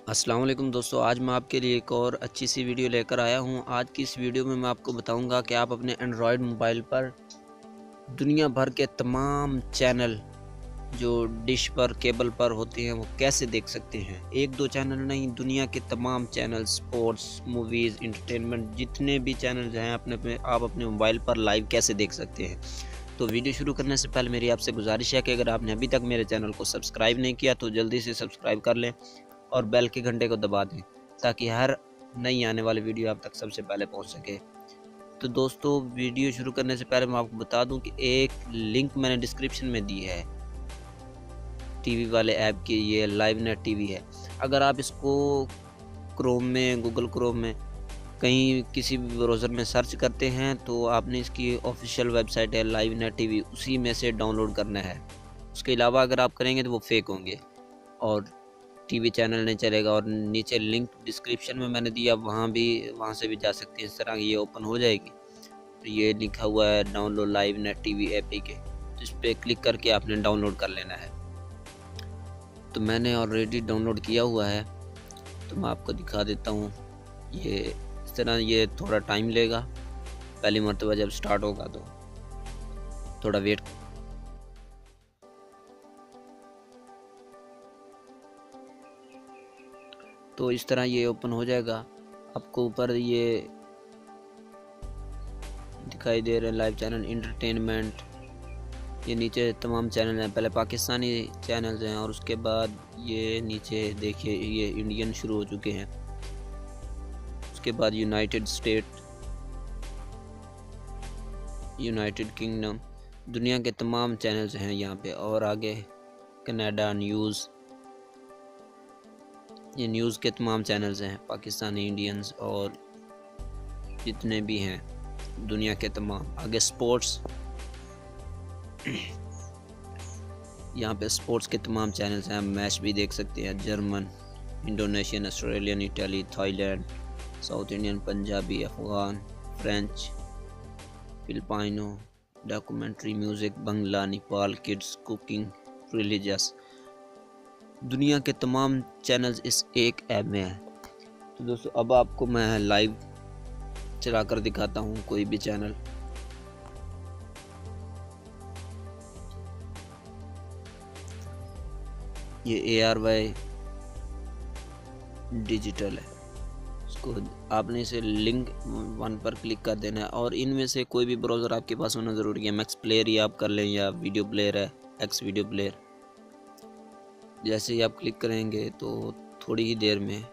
अस्सलाम वालेकुम दोस्तों, आज मैं आपके लिए एक और अच्छी सी वीडियो लेकर आया हूँ। आज की इस वीडियो में मैं आपको बताऊँगा कि आप अपने एंड्रॉयड मोबाइल पर दुनिया भर के तमाम चैनल जो डिश पर, केबल पर होते हैं, वो कैसे देख सकते हैं। 1-2 चैनल नहीं, दुनिया के तमाम चैनल, स्पोर्ट्स, मूवीज़, एंटरटेनमेंट जितने भी चैनल्स हैं आप अपने मोबाइल पर लाइव कैसे देख सकते हैं। तो वीडियो शुरू करने से पहले मेरी आपसे गुज़ारिश है कि अगर आपने अभी तक मेरे चैनल को सब्सक्राइब नहीं किया तो जल्दी से सब्सक्राइब कर लें और बेल के घंटे को दबा दें ताकि हर नई आने वाली वीडियो आप तक सबसे पहले पहुंच सके। तो दोस्तों, वीडियो शुरू करने से पहले मैं आपको बता दूं कि एक लिंक मैंने डिस्क्रिप्शन में दी है टीवी वाले ऐप की। ये लाइव नेट टीवी है। अगर आप इसको क्रोम में, गूगल क्रोम में, कहीं किसी भी ब्राउज़र में सर्च करते हैं तो आपने इसकी ऑफिशियल वेबसाइट है लाइव नेट टीवी, उसी में से डाउनलोड करना है। उसके अलावा अगर आप करेंगे तो वो फेक होंगे और टीवी चैनल नहीं चलेगा। और नीचे लिंक डिस्क्रिप्शन में मैंने दिया, वहाँ से भी जा सकते हैं। इस तरह ये ओपन हो जाएगी तो ये लिखा हुआ है download live net TV APK, तो इस पर क्लिक करके आपने डाउनलोड कर लेना है। तो मैंने ऑलरेडी डाउनलोड किया हुआ है, तो मैं आपको दिखा देता हूँ। ये इस तरह ये थोड़ा टाइम लेगा, पहली मरतबा जब स्टार्ट होगा तो थोड़ा वेट। तो इस तरह ये ओपन हो जाएगा। आपको ऊपर ये दिखाई दे रहे हैं लाइव चैनल, एंटरटेनमेंट। ये नीचे तमाम चैनल हैं, पहले पाकिस्तानी चैनल्स हैं और उसके बाद ये नीचे देखिए ये इंडियन शुरू हो चुके हैं। उसके बाद यूनाइटेड स्टेट, यूनाइटेड किंगडम, दुनिया के तमाम चैनल्स हैं यहाँ पे। और आगे कनाडा न्यूज़, ये न्यूज़ के तमाम चैनल्स हैं, पाकिस्तानी, इंडियंस और जितने भी हैं दुनिया के तमाम। आगे स्पोर्ट्स, यहाँ पे स्पोर्ट्स के तमाम चैनल्स हैं, मैच भी देख सकते हैं। German, Indonesian, Australian, Italy, Thailand, South Indian, Punjabi, Afghan, French, Filipino, documentary, music, Bangla, Nepal, kids, cooking, religious. दुनिया के तमाम चैनल्स इस एक ऐप में हैं। तो दोस्तों, अब आपको मैं लाइव चलाकर दिखाता हूँ कोई भी चैनल। ये ARY डिजिटल है, इसको आपने इसे लिंक 1 पर क्लिक कर देना है। और इनमें से कोई भी ब्राउज़र आपके पास होना ज़रूरी है। मैक्स प्लेयर ही आप कर लें या वीडियो प्लेयर है, एक्स वीडियो प्लेयर। जैसे ही आप क्लिक करेंगे तो थोड़ी ही देर में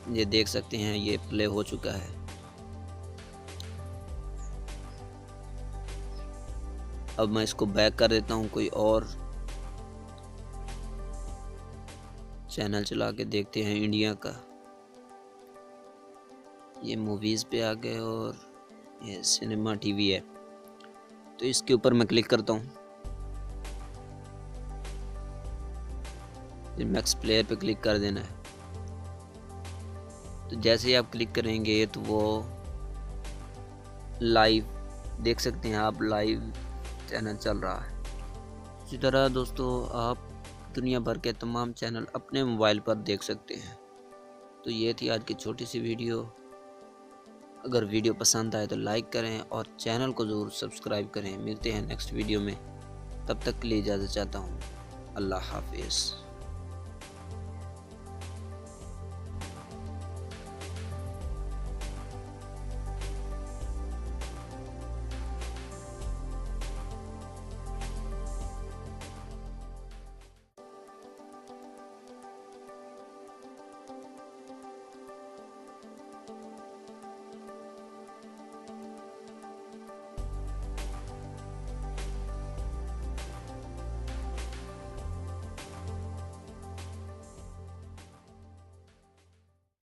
ये देख सकते हैं ये प्ले हो चुका है। अब मैं इसको बैक कर देता हूँ, कोई और चैनल चला के देखते हैं इंडिया का। ये मूवीज़ पे आ गए और ये सिनेमा टीवी है, तो इसके ऊपर मैं क्लिक करता हूँ। मैक्स प्लेयर पे क्लिक कर देना है। तो जैसे ही आप क्लिक करेंगे तो वो लाइव देख सकते हैं आप, लाइव चैनल चल रहा है। इसी तरह दोस्तों, आप दुनिया भर के तमाम चैनल अपने मोबाइल पर देख सकते हैं। तो ये थी आज की छोटी सी वीडियो। अगर वीडियो पसंद आए तो लाइक करें और चैनल को ज़रूर सब्सक्राइब करें। मिलते हैं नेक्स्ट वीडियो में, तब तक के लिए इजाज़त चाहता हूँ। अल्लाह हाफिज़।